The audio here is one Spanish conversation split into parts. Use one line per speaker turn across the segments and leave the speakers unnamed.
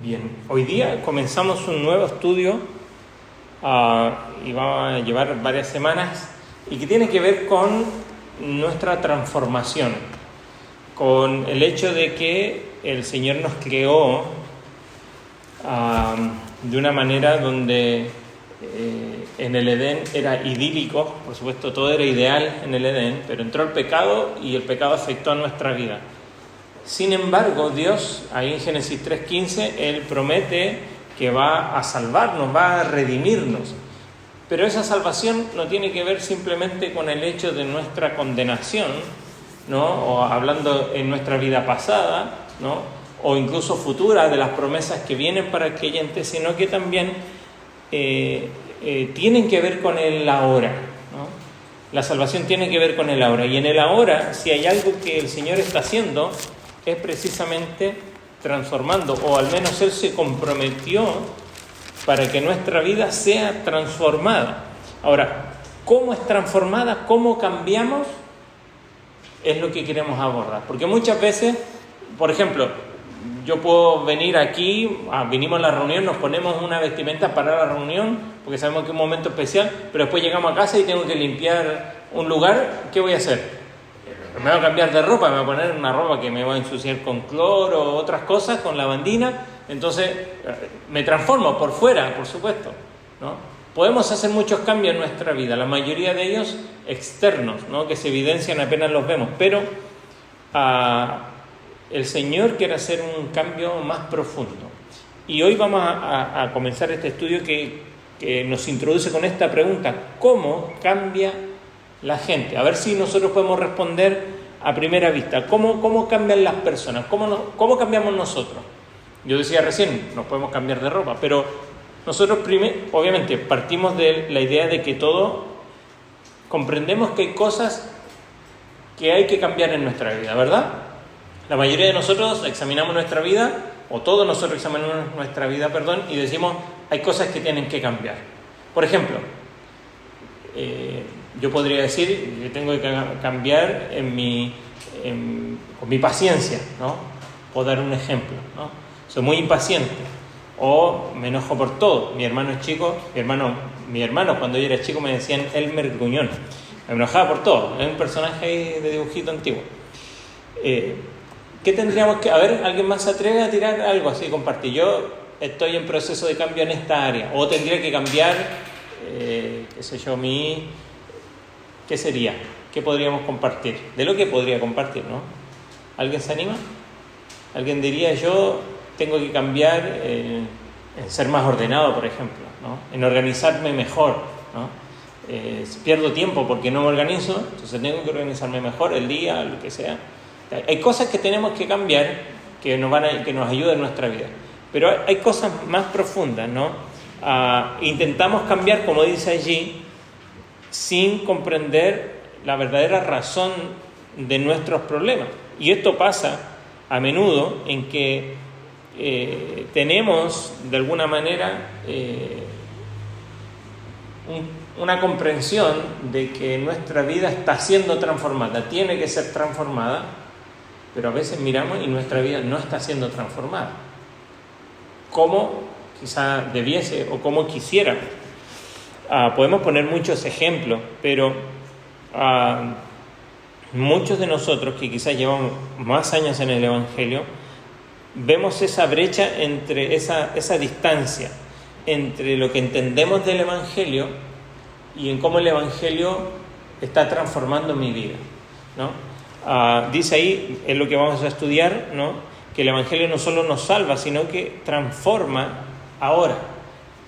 Bien, hoy día comenzamos un nuevo estudio y va a llevar varias semanas y que tiene que ver con nuestra transformación, con el hecho de que el Señor nos creó de una manera donde en el Edén era idílico, por supuesto todo era ideal en el Edén, pero entró el pecado y el pecado afectó a nuestra vida. Sin embargo, Dios, ahí en Génesis 3:15, Él promete que va a salvarnos, va a redimirnos. Pero esa salvación no tiene que ver simplemente con el hecho de nuestra condenación, ¿no? O hablando en nuestra vida pasada, ¿no? O incluso futura, de las promesas que vienen para aquella gente, sino que también tienen que ver con el ahora, ¿no? La salvación tiene que ver con el ahora. Y en el ahora, si hay algo que el Señor está haciendo, es precisamente transformando, o al menos Él se comprometió para que nuestra vida sea transformada. Ahora, ¿cómo es transformada? ¿Cómo cambiamos? Es lo que queremos abordar. Porque muchas veces, por ejemplo, yo puedo venir aquí, vinimos a la reunión, nos ponemos una vestimenta para la reunión, porque sabemos que es un momento especial, pero después llegamos a casa y tengo que limpiar un lugar. ¿Qué voy a hacer? Me voy a cambiar de ropa, me voy a poner una ropa que me va a ensuciar con cloro o otras cosas, con lavandina. Entonces me transformo por fuera, por supuesto, ¿no? Podemos hacer muchos cambios en nuestra vida, la mayoría de ellos externos, ¿no? Que se evidencian apenas los vemos, pero el Señor quiere hacer un cambio más profundo. Y hoy vamos a comenzar este estudio que nos introduce con esta pregunta: ¿cómo cambia la gente? A ver si nosotros podemos responder a primera vista. ¿Cómo cambian las personas? ¿Cómo cambiamos nosotros? Yo decía recién, nos podemos cambiar de ropa, pero nosotros obviamente partimos de la idea de que todos comprendemos que hay cosas que hay que cambiar en nuestra vida, ¿verdad? La mayoría de nosotros examinamos nuestra vida, o todos nosotros examinamos nuestra vida, y decimos, hay cosas que tienen que cambiar. Por ejemplo, yo podría decir que tengo que cambiar con mi paciencia, ¿no? Puedo dar un ejemplo, ¿no? Soy muy impaciente o me enojo por todo. Mi hermano es chico, mi hermano cuando yo era chico me decían Elmer Gruñón. Me enojaba por todo, es un personaje ahí de dibujito antiguo. ¿Qué tendríamos que...? A ver, ¿alguien más se atreve a tirar algo así, compartir? Yo estoy en proceso de cambio en esta área, o tendría que cambiar, ¿qué sería? ¿Qué podríamos compartir? De lo que podría compartir, ¿no? ¿Alguien se anima? ¿Alguien diría, yo tengo que cambiar en ser más ordenado, por ejemplo, ¿no? En organizarme mejor, ¿no? Pierdo tiempo porque no me organizo, entonces tengo que organizarme mejor el día, lo que sea. Hay cosas que tenemos que cambiar que nos ayudan en nuestra vida. Pero hay cosas más profundas, ¿no? Intentamos cambiar, como dice allí, sin comprender la verdadera razón de nuestros problemas. Y esto pasa a menudo en que tenemos, de alguna manera, una comprensión de que nuestra vida está siendo transformada, tiene que ser transformada, pero a veces miramos y nuestra vida no está siendo transformada como quizá debiese o como quisiéramos. Podemos poner muchos ejemplos, pero muchos de nosotros que quizás llevamos más años en el Evangelio, vemos esa brecha entre esa distancia entre lo que entendemos del Evangelio y en cómo el Evangelio está transformando mi vida, ¿no? Dice ahí, es lo que vamos a estudiar, ¿no? Que el Evangelio no solo nos salva, sino que transforma ahora,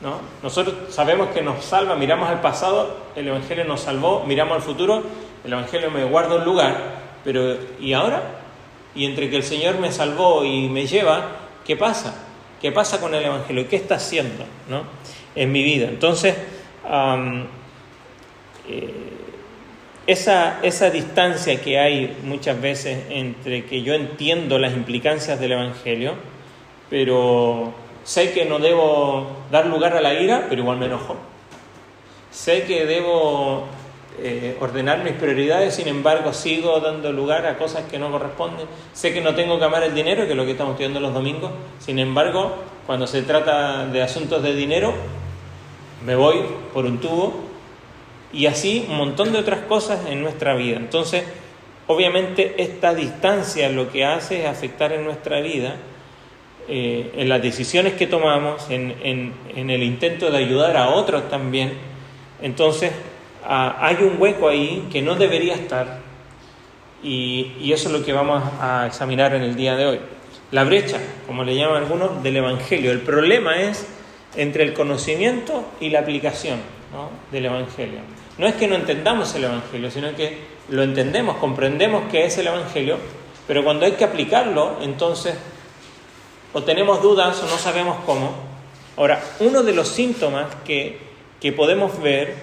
¿no? Nosotros sabemos que nos salva, miramos al pasado, el Evangelio nos salvó, miramos al futuro, el Evangelio me guarda un lugar, pero ¿y ahora? Y entre que el Señor me salvó y me lleva, ¿qué pasa? ¿Qué pasa con el Evangelio? ¿Qué está haciendo, ¿no? En mi vida? Entonces, esa distancia que hay muchas veces entre que yo entiendo las implicancias del Evangelio, pero sé que no debo dar lugar a la ira, pero igual me enojo. Sé que debo ordenar mis prioridades, sin embargo sigo dando lugar a cosas que no corresponden. Sé que no tengo que amar el dinero, que es lo que estamos estudiando los domingos, sin embargo, cuando se trata de asuntos de dinero, me voy por un tubo, y así un montón de otras cosas en nuestra vida. Entonces, obviamente esta distancia lo que hace es afectar en nuestra vida, en las decisiones que tomamos, en el intento de ayudar a otros también. Entonces hay un hueco ahí que no debería estar, y eso es lo que vamos a examinar en el día de hoy. La brecha, como le llaman algunos, del Evangelio. El problema es entre el conocimiento y la aplicación, ¿no?, del Evangelio. No es que no entendamos el Evangelio, sino que lo entendemos, comprendemos que es el Evangelio, pero cuando hay que aplicarlo, entonces o tenemos dudas o no sabemos cómo. Ahora, uno de los síntomas que podemos ver,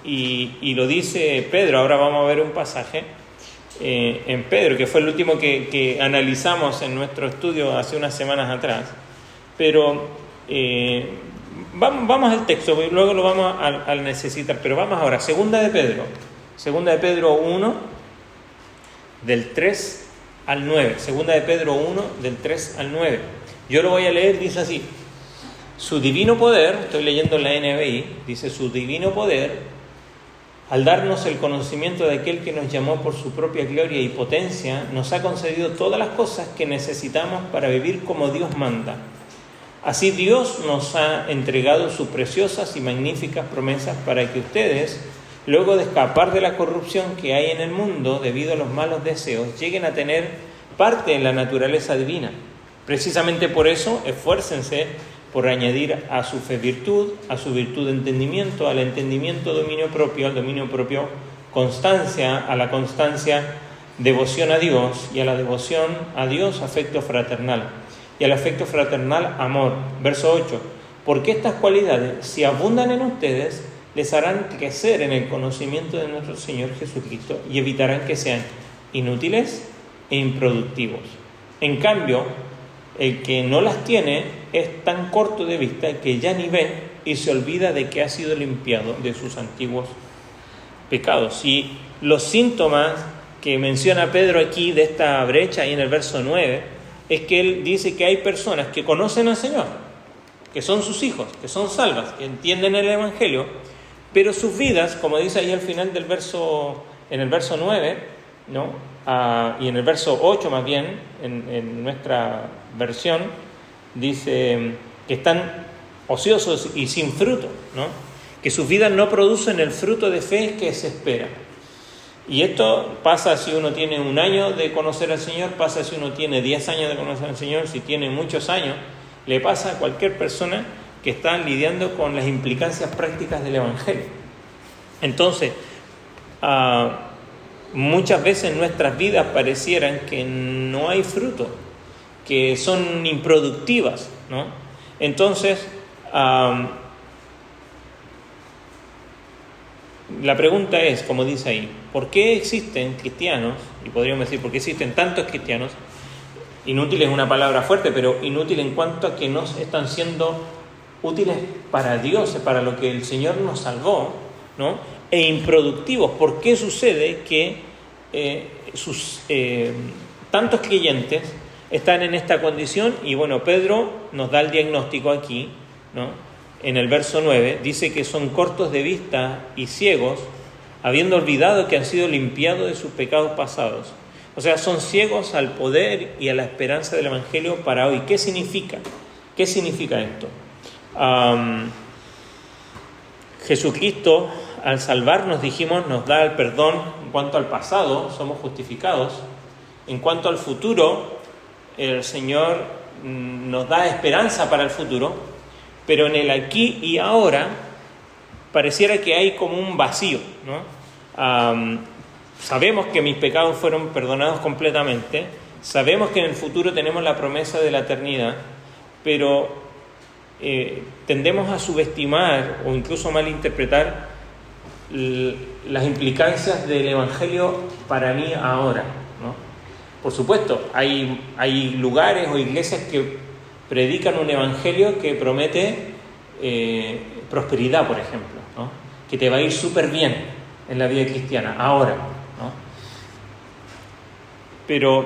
y lo dice Pedro, ahora vamos a ver un pasaje en Pedro, que fue el último que analizamos en nuestro estudio hace unas semanas atrás, pero vamos al texto, luego lo vamos a necesitar, pero vamos ahora, segunda de Pedro 1, del 3 al 9, segunda de Pedro 1, del 3 al 9. Yo lo voy a leer, dice así: su divino poder, estoy leyendo la NBI, dice: su divino poder, al darnos el conocimiento de aquel que nos llamó por su propia gloria y potencia, nos ha concedido todas las cosas que necesitamos para vivir como Dios manda. Así Dios nos ha entregado sus preciosas y magníficas promesas para que ustedes, luego de escapar de la corrupción que hay en el mundo debido a los malos deseos, lleguen a tener parte en la naturaleza divina. Precisamente por eso, esfuércense por añadir a su fe virtud, a su virtud entendimiento, al entendimiento dominio propio, al dominio propio constancia, a la constancia devoción a Dios, y a la devoción a Dios afecto fraternal, y al afecto fraternal amor. Verso 8: porque estas cualidades, si abundan en ustedes, les harán crecer en el conocimiento de nuestro Señor Jesucristo y evitarán que sean inútiles e improductivos. En cambio, el que no las tiene es tan corto de vista que ya ni ve y se olvida de que ha sido limpiado de sus antiguos pecados. Y los síntomas que menciona Pedro aquí de esta brecha, ahí en el verso 9, es que él dice que hay personas que conocen al Señor, que son sus hijos, que son salvas, que entienden el Evangelio, pero sus vidas, como dice ahí al final del verso, en el verso 9, ¿no?, y en el verso 8 más bien, en nuestra versión, dice que están ociosos y sin fruto, ¿no?, que sus vidas no producen el fruto de fe que se espera. Y esto pasa si uno tiene 1 año de conocer al Señor, pasa si uno tiene 10 años de conocer al Señor, si tiene muchos años, le pasa a cualquier persona que están lidiando con las implicancias prácticas del Evangelio. Entonces, muchas veces nuestras vidas parecieran que no hay fruto, que son improductivas, ¿no? Entonces, la pregunta es, como dice ahí, ¿por qué existen cristianos, y podríamos decir, por qué existen tantos cristianos, inútil es una palabra fuerte, pero inútil en cuanto a que no están siendo útiles para Dios, para lo que el Señor nos salvó, ¿no?, e improductivos? ¿Por qué sucede que tantos creyentes están en esta condición? Y bueno, Pedro nos da el diagnóstico aquí, ¿no?, en el verso 9, dice que son cortos de vista y ciegos, habiendo olvidado que han sido limpiados de sus pecados pasados. O sea, son ciegos al poder y a la esperanza del Evangelio para hoy. ¿Qué significa? ¿Qué significa esto? Jesucristo, al salvarnos, dijimos, nos da el perdón en cuanto al pasado, somos justificados. En cuanto al futuro, el Señor nos da esperanza para el futuro, pero en el aquí y ahora pareciera que hay como un vacío, ¿no? Sabemos que mis pecados fueron perdonados completamente, sabemos que en el futuro tenemos la promesa de la eternidad, pero tendemos a subestimar o incluso malinterpretar las implicancias del Evangelio para mí ahora, ¿no? Por supuesto, hay lugares o iglesias que predican un Evangelio que promete prosperidad, por ejemplo, ¿no?, que te va a ir súper bien, en la vida cristiana, ahora, ¿no? Pero,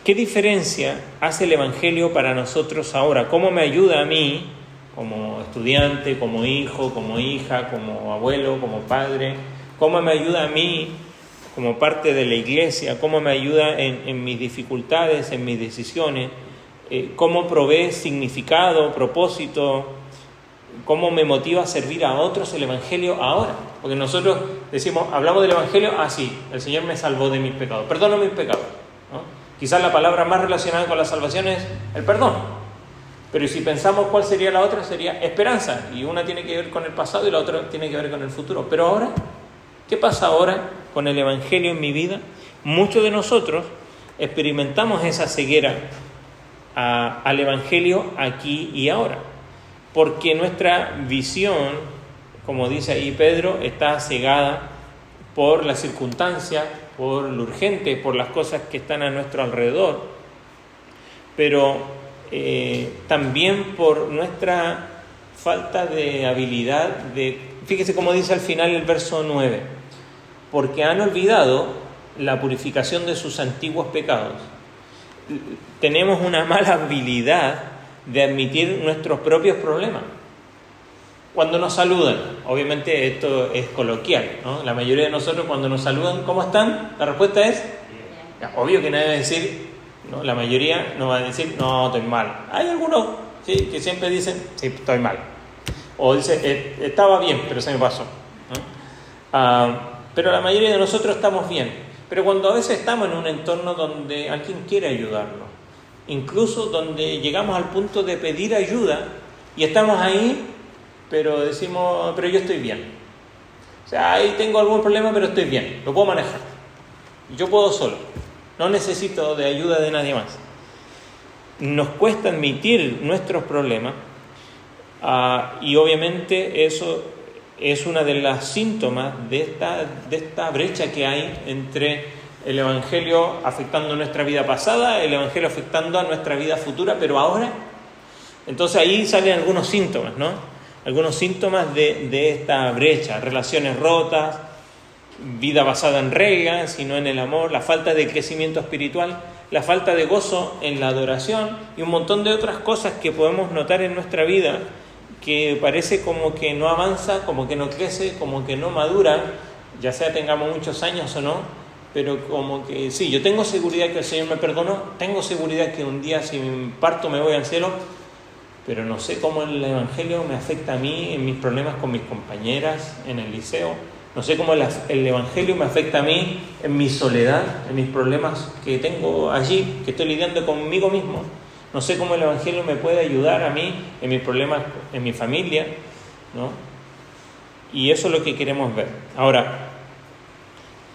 ¿qué diferencia hace el Evangelio para nosotros ahora? ¿Cómo me ayuda a mí, como estudiante, como hijo, como hija, como abuelo, como padre? ¿Cómo me ayuda a mí como parte de la iglesia? ¿Cómo me ayuda en mis dificultades, en mis decisiones? ¿Cómo provee significado, propósito? ¿Cómo me motiva a servir a otros el Evangelio ahora? Porque nosotros decimos, hablamos del Evangelio, sí, el Señor me salvó de mis pecados, perdonó mis pecados, ¿no? Quizás la palabra más relacionada con la salvación es el perdón. Pero si pensamos cuál sería la otra, sería esperanza. Y una tiene que ver con el pasado y la otra tiene que ver con el futuro. Pero ahora, ¿qué pasa ahora con el Evangelio en mi vida? Muchos de nosotros experimentamos esa ceguera al Evangelio aquí y ahora. Porque nuestra visión, como dice ahí Pedro, está cegada por las circunstancias, por lo urgente, por las cosas que están a nuestro alrededor, pero también por nuestra falta de habilidad fíjese cómo dice al final el verso 9, porque han olvidado la purificación de sus antiguos pecados. Tenemos una mala habilidad de admitir nuestros propios problemas. Cuando nos saludan, obviamente esto es coloquial, ¿no? La mayoría de nosotros cuando nos saludan, ¿cómo están? La respuesta es, obvio que nadie va a decir, ¿no? La mayoría no va a decir, no, estoy mal. Hay algunos, ¿sí?, que siempre dicen, sí, estoy mal. O dice, estaba bien, pero se me pasó, ¿no? Pero la mayoría de nosotros estamos bien. Pero cuando a veces estamos en un entorno donde alguien quiere ayudarnos, incluso donde llegamos al punto de pedir ayuda y estamos ahí, pero decimos, pero yo estoy bien. O sea, ahí tengo algún problema, pero estoy bien, lo puedo manejar. Yo puedo solo, no necesito de ayuda de nadie más. Nos cuesta admitir nuestros problemas y obviamente eso es una de las síntomas de esta brecha que hay entre el Evangelio afectando nuestra vida pasada, el Evangelio afectando a nuestra vida futura, pero ahora. Entonces ahí salen algunos síntomas, ¿no? Algunos síntomas de esta brecha: relaciones rotas, vida basada en reglas y no en el amor, la falta de crecimiento espiritual, la falta de gozo en la adoración y un montón de otras cosas que podemos notar en nuestra vida que parece como que no avanza, como que no crece, como que no madura, ya sea tengamos muchos años o no. Pero como que sí, yo tengo seguridad que el Señor me perdonó, tengo seguridad que un día si me parto me voy al cielo, pero no sé cómo el Evangelio me afecta a mí en mis problemas con mis compañeras en el liceo, no sé cómo el Evangelio me afecta a mí en mi soledad, en mis problemas que tengo allí, que estoy lidiando conmigo mismo, no sé cómo el Evangelio me puede ayudar a mí en mis problemas en mi familia, ¿no? Y eso es lo que queremos ver. Ahora,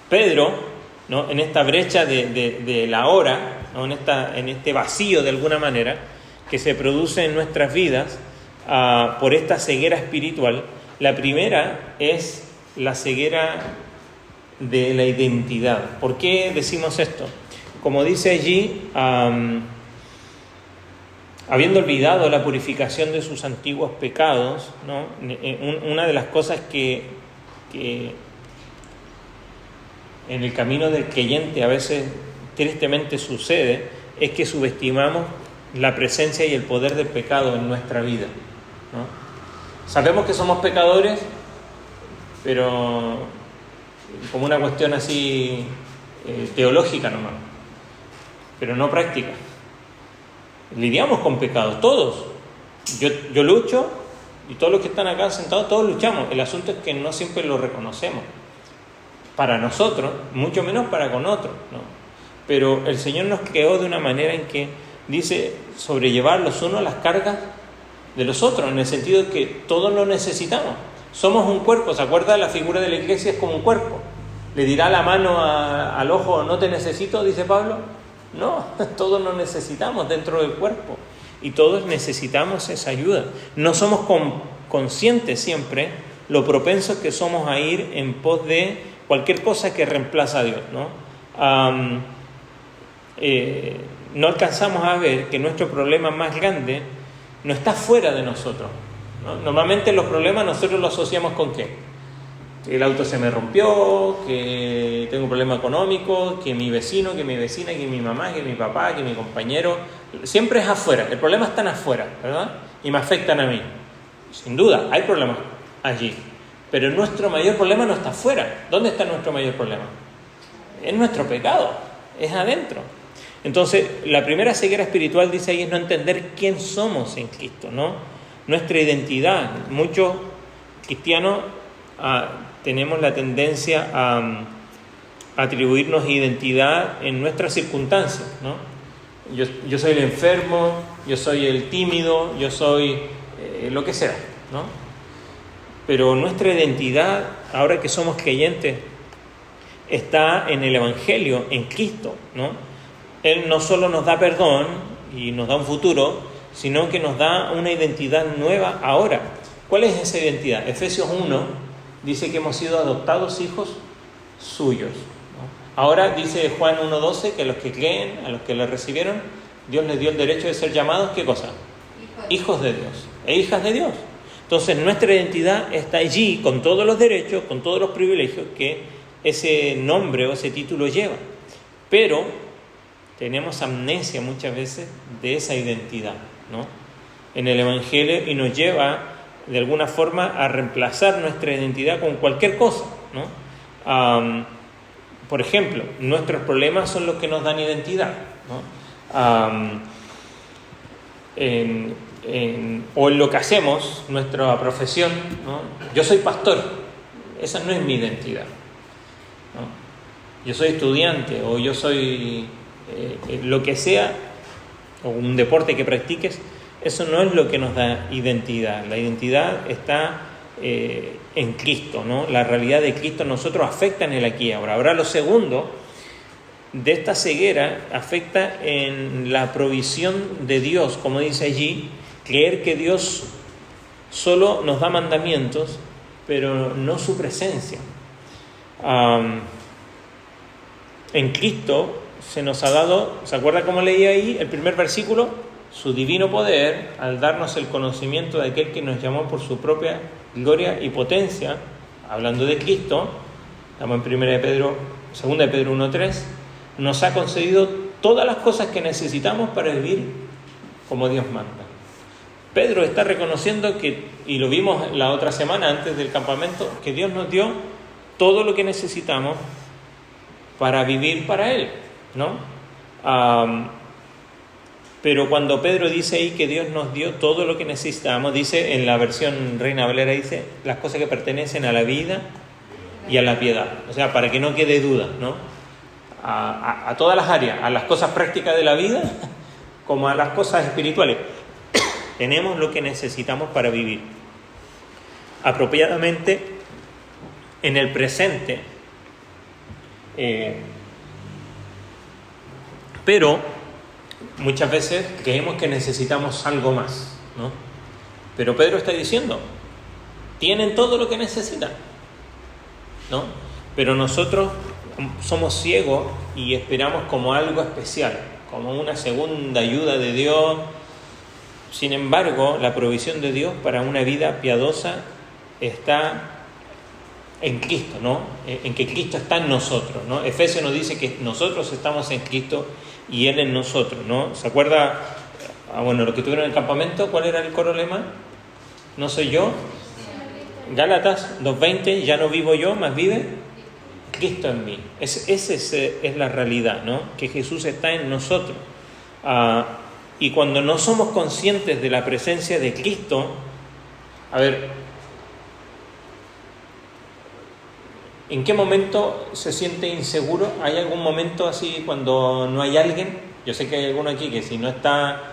Pedro, ¿no?, en esta brecha de la hora, ¿no?, en este vacío de alguna manera que se produce en nuestras vidas por esta ceguera espiritual. La primera es la ceguera de la identidad. ¿Por qué decimos esto? Como dice allí, habiendo olvidado la purificación de sus antiguos pecados, ¿no?, una de las cosas que en el camino del creyente a veces tristemente sucede es que subestimamos la presencia y el poder del pecado en nuestra vida, ¿no? Sabemos que somos pecadores, pero como una cuestión así teológica nomás, pero no práctica. Lidiamos con pecados, todos. Yo lucho y todos los que están acá sentados, todos luchamos. El asunto es que no siempre lo reconocemos. Para nosotros, mucho menos para con otros, ¿no? Pero el Señor nos creó de una manera en que dice sobrellevar los unos las cargas de los otros, en el sentido de que todos lo necesitamos. Somos un cuerpo. ¿Se acuerda? La figura de la iglesia es como un cuerpo. ¿Le dirá la mano al ojo, no te necesito?, dice Pablo? No, todos nos necesitamos dentro del cuerpo y todos necesitamos esa ayuda. No somos conscientes siempre lo propensos que somos a ir en pos de cualquier cosa que reemplaza a Dios, ¿no? No alcanzamos a ver que nuestro problema más grande no está fuera de nosotros, ¿no? Normalmente los problemas nosotros los asociamos ¿con qué? el auto se me rompió, que tengo un problema económico, que mi vecino, que mi vecina, que mi mamá, que mi papá, que mi compañero. Siempre es afuera, el problema está afuera, ¿verdad? Y me afectan a mí. Sin duda, hay problemas allí. Pero nuestro mayor problema no está afuera. ¿Dónde está nuestro mayor problema? Es nuestro pecado, es adentro. Entonces, la primera ceguera espiritual, dice ahí, es no entender quién somos en Cristo, ¿no? Nuestra identidad. Muchos cristianos tenemos la tendencia a atribuirnos identidad en nuestras circunstancias, ¿no? Yo soy el enfermo, yo soy el tímido, yo soy lo que sea, ¿no? Pero nuestra identidad, ahora que somos creyentes, está en el Evangelio, en Cristo, ¿no? Él no solo nos da perdón y nos da un futuro, sino que nos da una identidad nueva ahora. ¿Cuál es esa identidad? Efesios 1 dice que hemos sido adoptados hijos suyos, ¿no? Ahora dice Juan 1:12 que a los que creen, a los que le recibieron, Dios les dio el derecho de ser llamados, ¿qué cosa? Hijos de Dios e hijas de Dios. Entonces nuestra identidad está allí con todos los derechos, con todos los privilegios que ese nombre o ese título lleva. Pero tenemos amnesia muchas veces de esa identidad, ¿no? En el Evangelio, y nos lleva de alguna forma a reemplazar nuestra identidad con cualquier cosa, ¿no? Por ejemplo, nuestros problemas son los que nos dan identidad, ¿no? O en lo que hacemos, nuestra profesión, ¿no? Yo soy pastor, esa no es mi identidad, ¿no? Yo soy estudiante, o yo soy lo que sea, o un deporte que practiques, eso no es lo que nos da identidad. La identidad está en Cristo, ¿no? La realidad de Cristo en nosotros afecta en el aquí y ahora. Ahora, lo segundo de esta ceguera afecta en la provisión de Dios, como dice allí, creer que Dios solo nos da mandamientos, pero no su presencia. En Cristo se nos ha dado, ¿se acuerda cómo leía ahí el primer versículo? Su divino poder, al darnos el conocimiento de aquel que nos llamó por su propia gloria y potencia, hablando de Cristo, estamos en 2 de Pedro 1:3, nos ha concedido todas las cosas que necesitamos para vivir como Dios manda. Pedro está reconociendo que, y lo vimos la otra semana antes del campamento, que Dios nos dio todo lo que necesitamos para vivir para Él, ¿no? Pero cuando Pedro dice ahí que Dios nos dio todo lo que necesitamos, dice en la versión Reina Valera, dice las cosas que pertenecen a la vida y a la piedad. O sea, para que no quede duda, ¿no? A todas las áreas, a las cosas prácticas de la vida como a las cosas espirituales. Tenemos lo que necesitamos para vivir apropiadamente en el presente. Pero muchas veces creemos que necesitamos algo más, ¿no? Pero Pedro está diciendo, tienen todo lo que necesitan, ¿no? Pero nosotros somos ciegos y esperamos como algo especial, como una segunda ayuda de Dios. Sin embargo, la provisión de Dios para una vida piadosa está en Cristo, ¿no? En que Cristo está en nosotros, ¿no? Efesios nos dice que nosotros estamos en Cristo y Él en nosotros, ¿no? ¿Se acuerda? Bueno, lo que tuvieron en el campamento, ¿cuál era el coro lema? No soy yo. Gálatas 2:20, ya no vivo yo, más vive Cristo en mí. Esa es la realidad, ¿no? Que Jesús está en nosotros. Y cuando no somos conscientes de la presencia de Cristo, a ver, ¿en qué momento se siente inseguro? ¿Hay algún momento así cuando no hay alguien? Yo sé que hay alguno aquí que si no está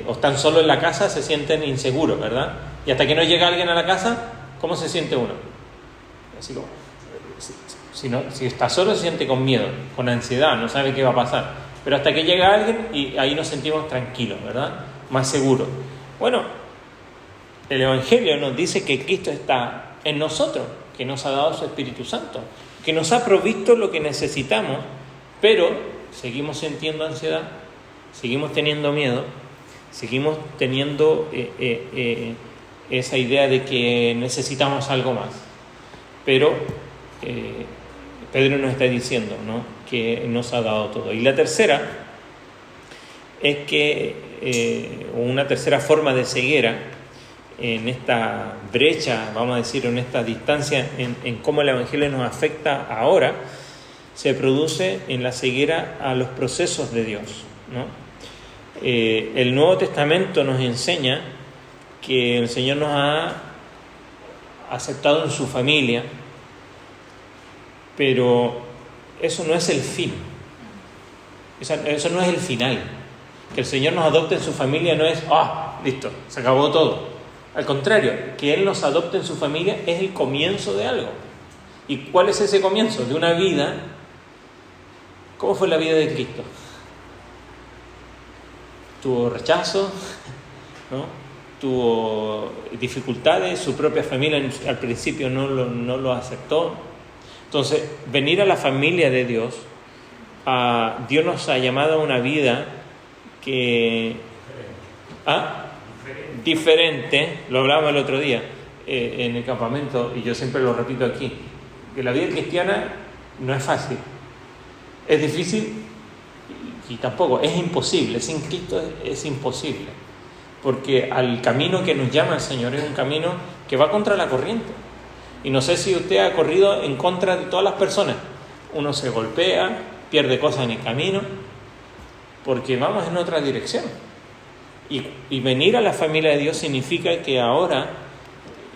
o están solo en la casa se sienten inseguros, ¿verdad? Y hasta que no llega alguien a la casa, ¿cómo se siente uno? Así como, si está solo se siente con miedo, con ansiedad, no sabe qué va a pasar. Pero hasta que llega alguien y ahí nos sentimos tranquilos, ¿verdad? Más seguros. Bueno, el Evangelio nos dice que Cristo está en nosotros, que nos ha dado su Espíritu Santo, que nos ha provisto lo que necesitamos, pero seguimos sintiendo ansiedad, seguimos teniendo miedo, seguimos teniendo esa idea de que necesitamos algo más.
pero Pedro nos está diciendo, ¿no?, que nos ha dado todo. Y la tercera es que una tercera forma de ceguera en esta brecha, vamos a decir, en esta distancia en cómo el Evangelio nos afecta ahora, se produce en la ceguera a los procesos de Dios, ¿no? El Nuevo Testamento nos enseña que el Señor nos ha aceptado en su familia, pero eso no es el fin, eso no es el final. Que el Señor nos adopte en su familia no es, listo, se acabó todo. Al contrario, que Él nos adopte en su familia es el comienzo de algo. ¿Y cuál es ese comienzo? De una vida. ¿Cómo fue la vida de Cristo? Tuvo rechazo, ¿no? Tuvo dificultades, su propia familia al principio no lo aceptó. Entonces, venir a la familia de Dios, Dios nos ha llamado a una vida que... diferente, lo hablábamos el otro día en el campamento, y yo siempre lo repito aquí, que la vida cristiana no es fácil, es difícil y tampoco, es imposible, sin Cristo es imposible, porque al camino que nos llama el Señor es un camino que va contra la corriente. Y no sé si usted ha corrido en contra de todas las personas, uno se golpea, pierde cosas en el camino, porque vamos en otra dirección. Y venir a la familia de Dios significa que ahora,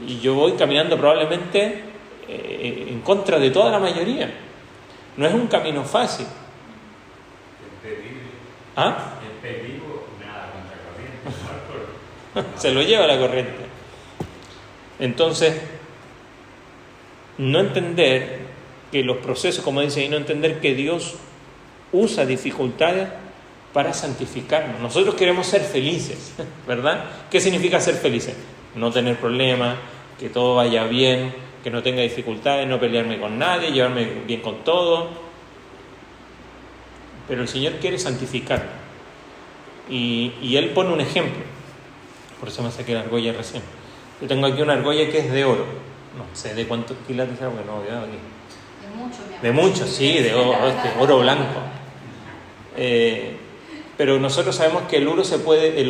y yo voy caminando probablemente en contra de toda la mayoría. No es un camino fácil.
El peligro, nada contra corriente.
Se lo lleva la corriente. Entonces, no entender que los procesos, como dice ahí, no entender que Dios usa dificultades para santificarnos. Nosotros queremos ser felices, ¿verdad? ¿Qué significa ser felices? No tener problemas, que todo vaya bien, que no tenga dificultades, no pelearme con nadie, llevarme bien con todo. Pero el Señor quiere santificarnos. Y Él pone un ejemplo. Por eso me saqué la argolla recién. Yo tengo aquí una argolla que es de oro. No sé de cuántos quilates será, porque no voy a aquí. De mucho, sí, de oro blanco. Pero nosotros sabemos que el oro se puede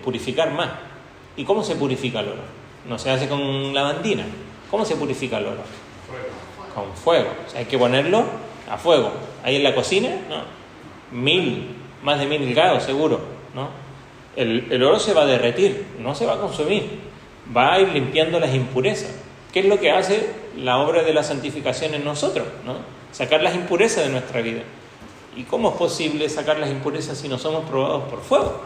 purificar más. ¿Y cómo se purifica el oro? No se hace con lavandina. ¿Cómo se purifica el oro? Con fuego. O sea, hay que ponerlo a fuego. Ahí en la cocina, ¿no? Más de 1000 grados seguro, ¿no? El oro se va a derretir, no se va a consumir. Va a ir limpiando las impurezas. ¿Qué es lo que hace la obra de la santificación en nosotros, ¿no? Sacar las impurezas de nuestra vida. ¿Y cómo es posible sacar las impurezas si no somos probados por fuego?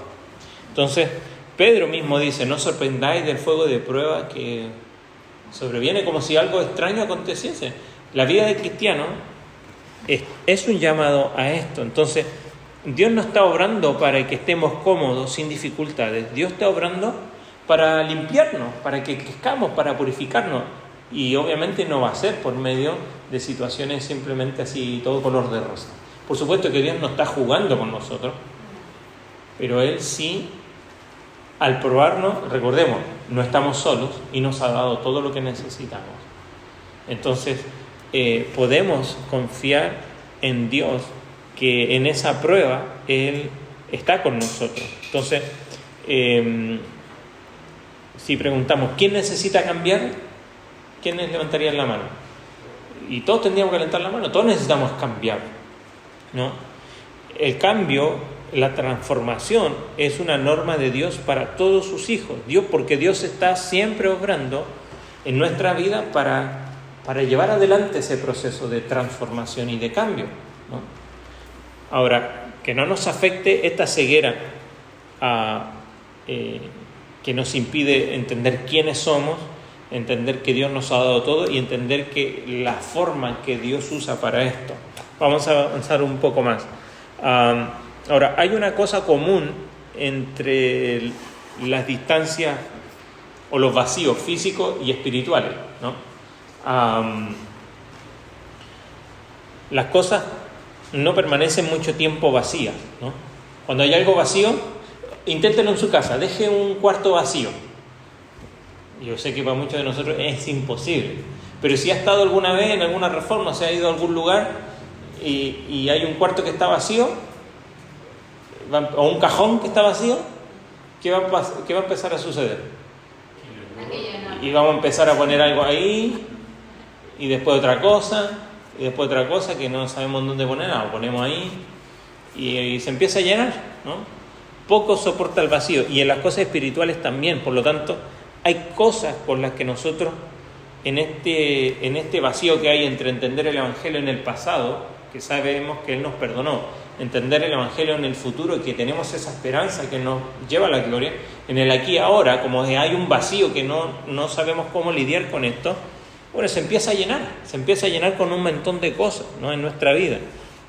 Entonces, Pedro mismo dice, no sorprendáis del fuego de prueba que sobreviene como si algo extraño aconteciese. La vida del cristiano es un llamado a esto. Entonces, Dios no está obrando para que estemos cómodos, sin dificultades. Dios está obrando para limpiarnos, para que crezcamos, para purificarnos. Y obviamente no va a ser por medio de situaciones simplemente así, todo color de rosa. Por supuesto que Dios no está jugando con nosotros, pero Él sí, al probarnos, recordemos, no estamos solos y nos ha dado todo lo que necesitamos. Entonces, podemos confiar en Dios, que en esa prueba Él está con nosotros. Entonces, si preguntamos, ¿quién necesita cambiar? ¿Quiénes levantarían la mano? Y todos tendríamos que levantar la mano, todos necesitamos cambiar, ¿no? El cambio, la transformación es una norma de Dios para todos sus hijos. Porque Dios está siempre obrando en nuestra vida para llevar adelante ese proceso de transformación y de cambio, ¿no? Ahora, que no nos afecte esta ceguera que nos impide entender quiénes somos, entender que Dios nos ha dado todo y entender que la forma que Dios usa para esto. Vamos a avanzar un poco más. Ahora, hay una cosa común entre las distancias o los vacíos físicos y espirituales, ¿no? Las cosas no permanecen mucho tiempo vacías, ¿no? Cuando hay algo vacío, inténtelo en su casa, deje un cuarto vacío.
Yo sé que para muchos de nosotros es imposible. Pero si ha estado alguna vez en alguna reforma, se ha ido a algún lugar y hay un cuarto que está vacío, o un cajón que está vacío, ¿qué va a empezar a suceder? Y vamos a empezar a poner algo ahí, y después otra cosa, y después otra cosa que no sabemos dónde poner, lo ponemos ahí, y se empieza a llenar, ¿no? Poco soporta el vacío, y en las cosas espirituales también. Por lo tanto, hay cosas por las que nosotros, en este vacío que hay entre entender el Evangelio en el pasado, que sabemos que Él nos perdonó, entender el Evangelio en el futuro y que tenemos esa esperanza que nos lleva a la gloria, en el aquí y ahora, como hay un vacío que no sabemos cómo lidiar con esto, bueno, se empieza a llenar con un montón de cosas, ¿no?, en nuestra vida.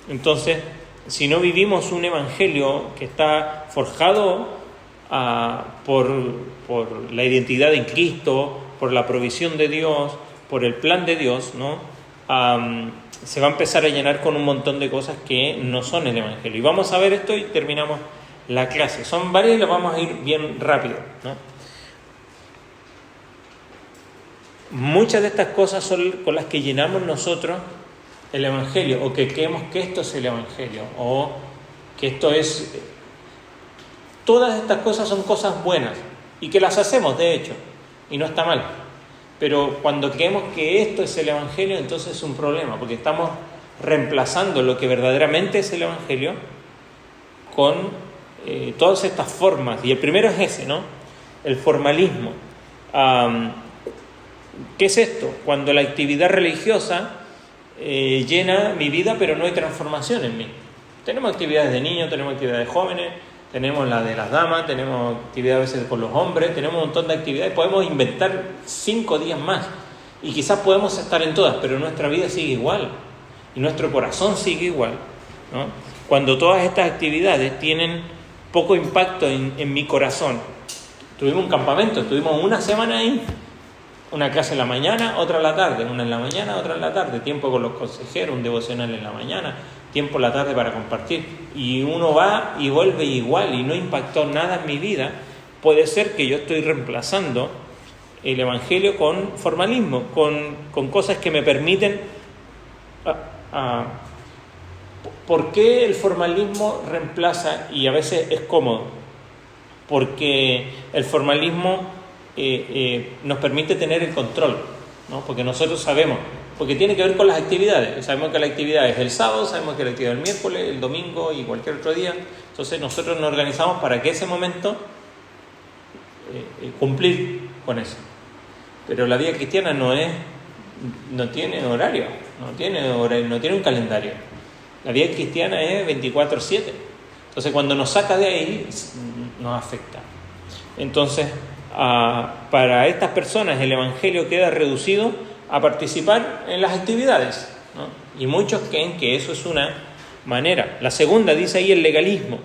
Entonces, si no vivimos un Evangelio que está forjado por la identidad en Cristo, por la provisión de Dios, por el plan de Dios, ¿no?, se va a empezar a llenar con un montón de cosas que no son el Evangelio. Y vamos a ver esto y terminamos la clase. Son varias y las vamos a ir bien rápido, ¿no? Muchas de estas cosas son con las que llenamos nosotros el Evangelio, o que creemos que esto es el Evangelio, o que esto es... Todas estas cosas son cosas buenas, y que las hacemos, de hecho, y no está mal. Pero cuando creemos que esto es el Evangelio, entonces es un problema, porque estamos reemplazando lo que verdaderamente es el Evangelio con todas estas formas. Y el primero es ese, ¿no? El formalismo. ¿Qué es esto? Cuando la actividad religiosa llena mi vida, pero no hay transformación en mí. Tenemos actividades de niños, tenemos actividades de jóvenes, tenemos la de las damas, tenemos actividades a veces con los hombres, tenemos un montón de actividades, podemos inventar 5 días más y quizás podemos estar en todas, pero nuestra vida sigue igual y nuestro corazón sigue igual, ¿no? Cuando todas estas actividades tienen poco impacto en mi corazón. Tuvimos un campamento, estuvimos una semana ahí, una clase en la mañana, otra en la tarde, una en la mañana, otra en la tarde, tiempo con los consejeros, un devocional en la mañana, tiempo en la tarde para compartir, y uno va y vuelve igual y no impactó nada en mi vida. Puede ser que yo estoy reemplazando el Evangelio con formalismo, con cosas que me permiten... ¿Por qué el formalismo reemplaza y a veces es cómodo? Porque el formalismo nos permite tener el control, ¿no? Porque nosotros sabemos, porque tiene que ver con las actividades. Sabemos que la actividad es el sábado, sabemos que la actividad es el miércoles, el domingo y cualquier otro día. Entonces nosotros nos organizamos para que ese momento cumplir con eso. Pero la vida cristiana no tiene horario, no tiene un calendario. La vida cristiana es 24/7. Entonces cuando nos saca de ahí nos afecta. Entonces para estas personas el Evangelio queda reducido a participar en las actividades, ¿no? Y muchos creen que eso es una manera. La segunda dice ahí el legalismo,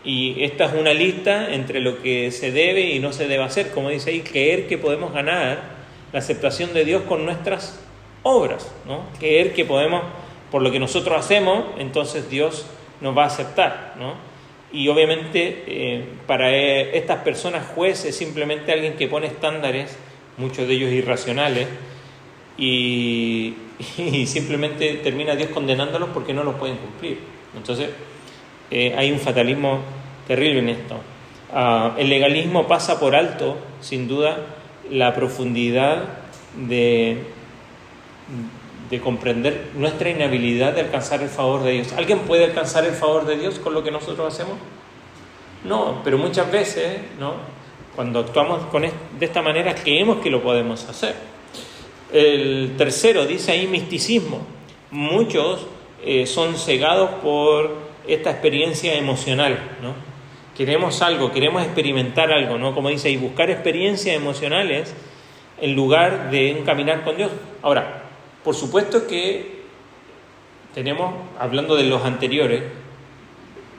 y esta es una lista entre lo que se debe y no se debe hacer, como dice ahí, creer que podemos ganar la aceptación de Dios con nuestras obras, ¿no? Creer que podemos, por lo que nosotros hacemos, entonces Dios nos va a aceptar, ¿no? Y obviamente para estas personas juez es simplemente alguien que pone estándares, muchos de ellos irracionales, y simplemente termina Dios condenándolos porque no los pueden cumplir. Entonces hay un fatalismo terrible en esto. El legalismo pasa por alto, sin duda, la profundidad de comprender nuestra inhabilidad de alcanzar el favor de Dios. ¿Alguien puede alcanzar el favor de Dios con lo que nosotros hacemos? No, pero muchas veces, ¿no?, cuando actuamos de esta manera creemos que lo podemos hacer. El tercero dice ahí misticismo. Muchos son cegados por esta experiencia emocional, ¿no? Queremos algo, queremos experimentar algo, ¿no? Como dice ahí, buscar experiencias emocionales en lugar de caminar con Dios. Ahora, por supuesto que tenemos, hablando de los anteriores,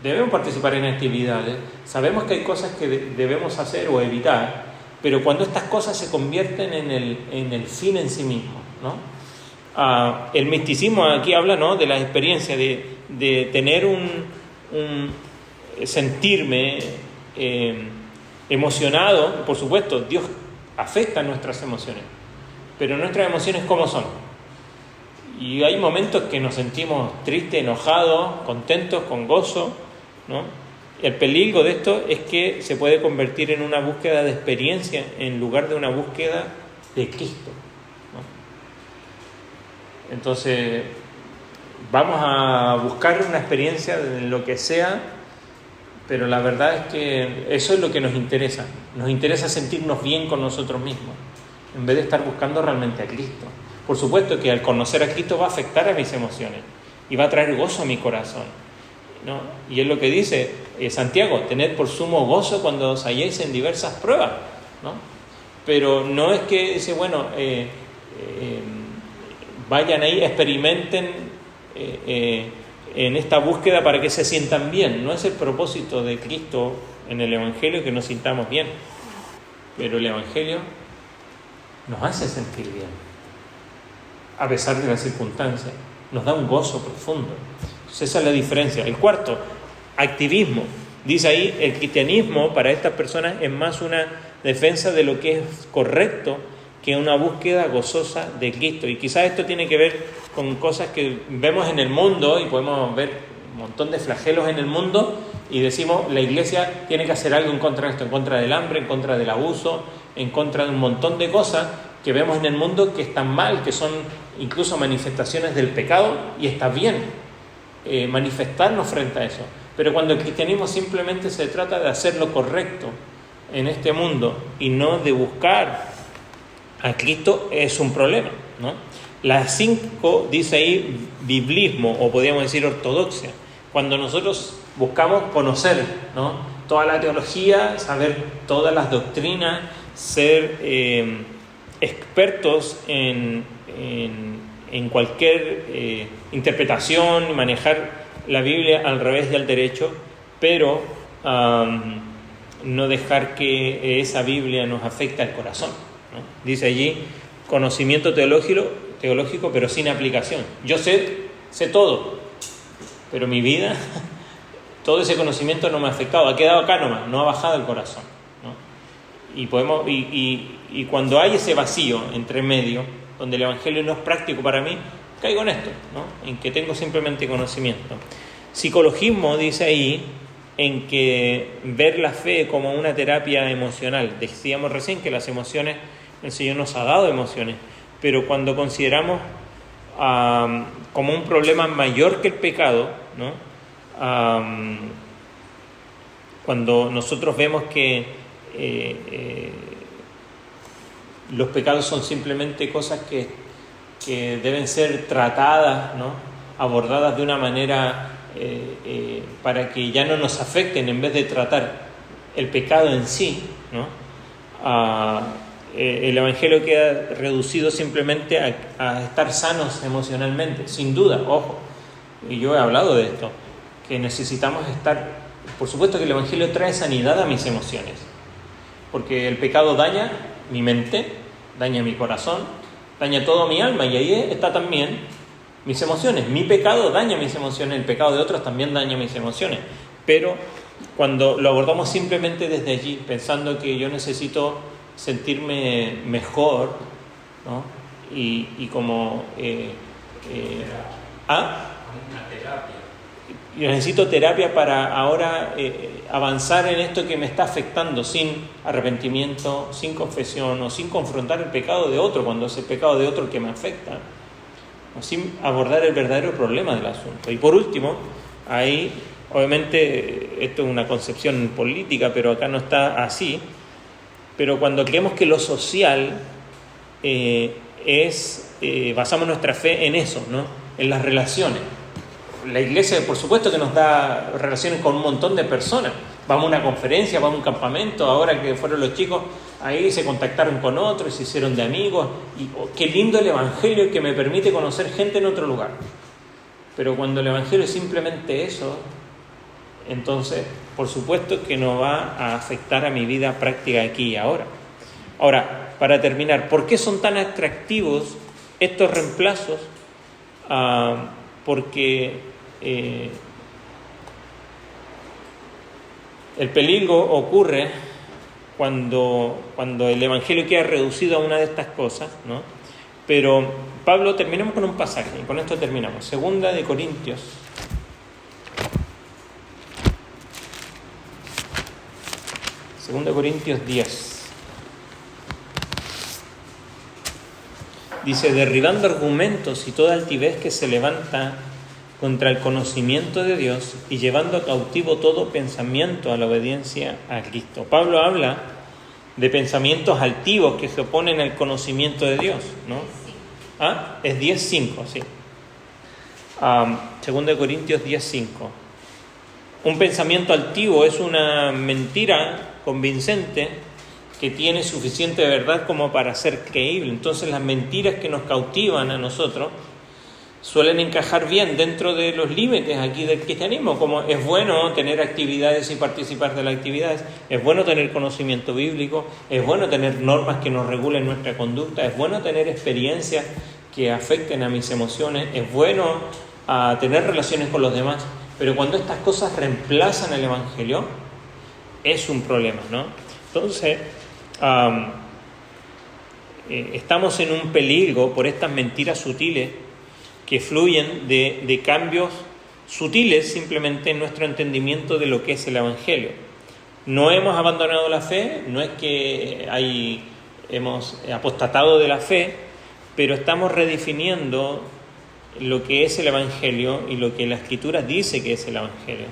debemos participar en actividades, sabemos que hay cosas que debemos hacer o evitar, pero cuando estas cosas se convierten en el fin en sí mismo, ¿no? El misticismo aquí habla, ¿no?, de la experiencia de tener sentirme emocionado. Por supuesto, Dios afecta nuestras emociones, pero nuestras emociones, ¿cómo son? Y hay momentos que nos sentimos tristes, enojados, contentos, con gozo, ¿no? El peligro de esto es que se puede convertir en una búsqueda de experiencia en lugar de una búsqueda de Cristo, ¿no? Entonces, vamos a buscar una experiencia en lo que sea, pero la verdad es que eso es lo que nos interesa. Nos interesa sentirnos bien con nosotros mismos, en vez de estar buscando realmente a Cristo. Por supuesto que al conocer a Cristo va a afectar a mis emociones y va a traer gozo a mi corazón, ¿no? Y es lo que dice Santiago: tened por sumo gozo cuando os halléis en diversas pruebas, ¿no? Pero no es que dice, bueno, vayan ahí, experimenten en esta búsqueda para que se sientan bien. No es el propósito de Cristo en el Evangelio que nos sintamos bien, pero el Evangelio nos hace sentir bien a pesar de las circunstancias, nos da un gozo profundo. Entonces esa es la diferencia. El cuarto, activismo. Dice ahí, el cristianismo para estas personas es más una defensa de lo que es correcto que una búsqueda gozosa de Cristo. Y quizás esto tiene que ver con cosas que vemos en el mundo, y podemos ver un montón de flagelos en el mundo, y decimos, la iglesia tiene que hacer algo en contra de esto, en contra del hambre, en contra del abuso, en contra de un montón de cosas que vemos en el mundo que están mal, que son incluso manifestaciones del pecado, y está bien manifestarnos frente a eso. Pero cuando el cristianismo simplemente se trata de hacer lo correcto en este mundo y no de buscar a Cristo, es un problema, ¿no? Las 5 dice ahí biblismo, o podríamos decir ortodoxia. Cuando nosotros buscamos conocer, ¿no?, toda la teología, saber todas las doctrinas, ser expertos en cualquier interpretación y manejar la Biblia al revés y al derecho, pero no dejar que esa Biblia nos afecte al corazón, ¿no? Dice allí, conocimiento teológico, pero sin aplicación. Yo sé todo, pero mi vida, todo ese conocimiento no me ha afectado, ha quedado acá nomás, no ha bajado el corazón, ¿no? Y cuando hay ese vacío entre medio, donde el Evangelio no es práctico para mí, caigo en esto, ¿no?, en que tengo simplemente conocimiento. Psicologismo dice ahí, en que ver la fe como una terapia emocional. Decíamos recién que las emociones, el Señor nos ha dado emociones, pero cuando consideramos como un problema mayor que el pecado, ¿no?, cuando nosotros vemos que los pecados son simplemente cosas que deben ser tratadas, ¿no?, abordadas de una manera para que ya no nos afecten, en vez de tratar el pecado en sí, ¿no? El Evangelio queda reducido simplemente a estar sanos emocionalmente, sin duda, ojo, y yo he hablado de esto, que necesitamos estar, por supuesto que el Evangelio trae sanidad a mis emociones, porque el pecado daña mi mente, daña mi corazón, daña todo mi alma, y ahí está también mis emociones. Mi pecado daña mis emociones, el pecado de otros también daña mis emociones, pero cuando lo abordamos simplemente desde allí, pensando que yo necesito sentirme mejor, ¿no?, y como
una terapia.
yo necesito terapia para ahora avanzar en esto que me está afectando, sin arrepentimiento, sin confesión, o sin confrontar el pecado de otro, cuando es el pecado de otro el que me afecta, o sin abordar el verdadero problema del asunto. Y por último, ahí, obviamente, esto es una concepción política, pero acá no está así, pero cuando creemos que lo social basamos nuestra fe en eso, ¿no?, en las relaciones. La iglesia, por supuesto, que nos da relaciones con un montón de personas. Vamos a una conferencia, vamos a un campamento, ahora que fueron los chicos, ahí se contactaron con otros, se hicieron de amigos, y qué lindo el Evangelio, que me permite conocer gente en otro lugar. Pero cuando el Evangelio es simplemente eso, entonces, por supuesto que no va a afectar a mi vida práctica aquí y ahora. Ahora, para terminar, ¿por qué son tan atractivos estos reemplazos? Porque el peligro ocurre cuando el Evangelio queda reducido a una de estas cosas, ¿no? Pero Pablo, terminamos con un pasaje, y con esto terminamos. Segunda de Corintios. Segunda de Corintios 10. Dice, derribando argumentos y toda altivez que se levanta contra el conocimiento de Dios y llevando cautivo todo pensamiento a la obediencia a Cristo. Pablo habla de pensamientos altivos que se oponen al conocimiento de Dios, ¿no? ¿Ah? Es 10.5, sí. 2 Corintios 10.5. Un pensamiento altivo es una mentira convincente que tiene suficiente verdad como para ser creíble. Entonces las mentiras que nos cautivan a nosotros suelen encajar bien dentro de los límites aquí del cristianismo, como es bueno tener actividades y participar de las actividades, es bueno tener conocimiento bíblico, es bueno tener normas que nos regulen nuestra conducta, es bueno tener experiencias que afecten a mis emociones, es bueno tener relaciones con los demás, pero cuando estas cosas reemplazan el Evangelio, es un problema, ¿no? Entonces, estamos en un peligro por estas mentiras sutiles que fluyen de cambios sutiles simplemente en nuestro entendimiento de lo que es el Evangelio. No hemos abandonado la fe, no es que hemos apostatado de la fe, pero estamos redefiniendo lo que es el Evangelio y lo que la Escritura dice que es el Evangelio.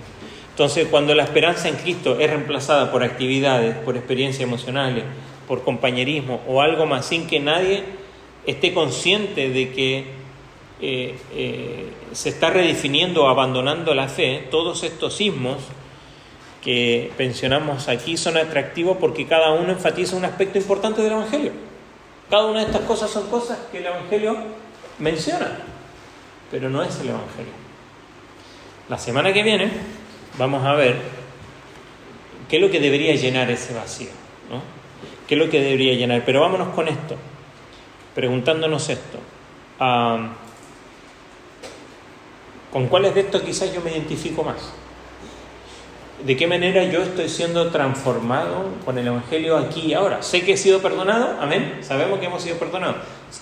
Entonces, cuando la esperanza en Cristo es reemplazada por actividades, por experiencias emocionales, por compañerismo o algo más, sin que nadie esté consciente de que se está redefiniendo o abandonando la fe, todos estos ismos que mencionamos aquí son atractivos porque cada uno enfatiza un aspecto importante del Evangelio. Cada una de estas cosas son cosas que el Evangelio menciona, pero no es el Evangelio. La semana que viene vamos a ver qué es lo que debería llenar ese vacío, ¿no? ¿Qué es lo que debería llenar? Pero vámonos con esto, preguntándonos esto. ¿Con cuáles de estos quizás yo me identifico más? ¿De qué manera yo estoy siendo transformado con el Evangelio aquí y ahora? Sé que he sido perdonado, amén, sabemos que hemos sido perdonados.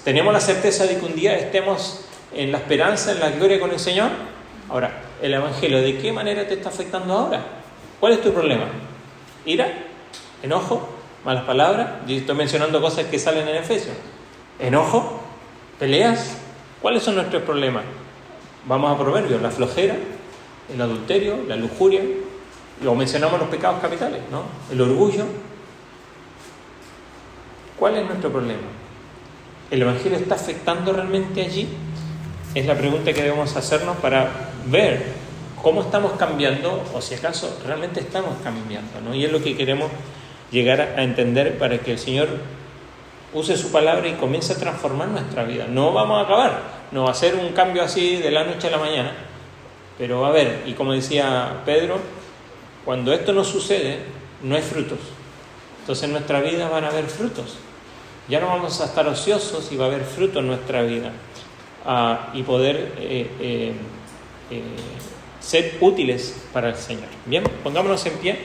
Tenemos la certeza de que un día estemos en la esperanza, en la gloria con el Señor. Ahora, el Evangelio, ¿de qué manera te está afectando ahora? ¿Cuál es tu problema? ¿Ira? ¿Enojo? ¿Malas palabras? Yo estoy mencionando cosas que salen en Efesios. ¿Enojo? ¿Peleas? ¿Cuáles son nuestros problemas? Vamos a Proverbios, la flojera, el adulterio, la lujuria, luego mencionamos los pecados capitales, ¿no? El orgullo. ¿Cuál es nuestro problema? ¿El Evangelio está afectando realmente allí? Es la pregunta que debemos hacernos para ver cómo estamos cambiando o si acaso realmente estamos cambiando, ¿no? Y es lo que queremos llegar a entender para que el Señor use su palabra y comience a transformar nuestra vida. No vamos a acabar, no va a ser un cambio así de la noche a la mañana, pero va a haber, y como decía Pedro, cuando esto no sucede, no hay frutos. Entonces en nuestra vida van a haber frutos. Ya no vamos a estar ociosos y va a haber fruto en nuestra vida. Y poder ser útiles para el Señor. Bien, pongámonos en pie.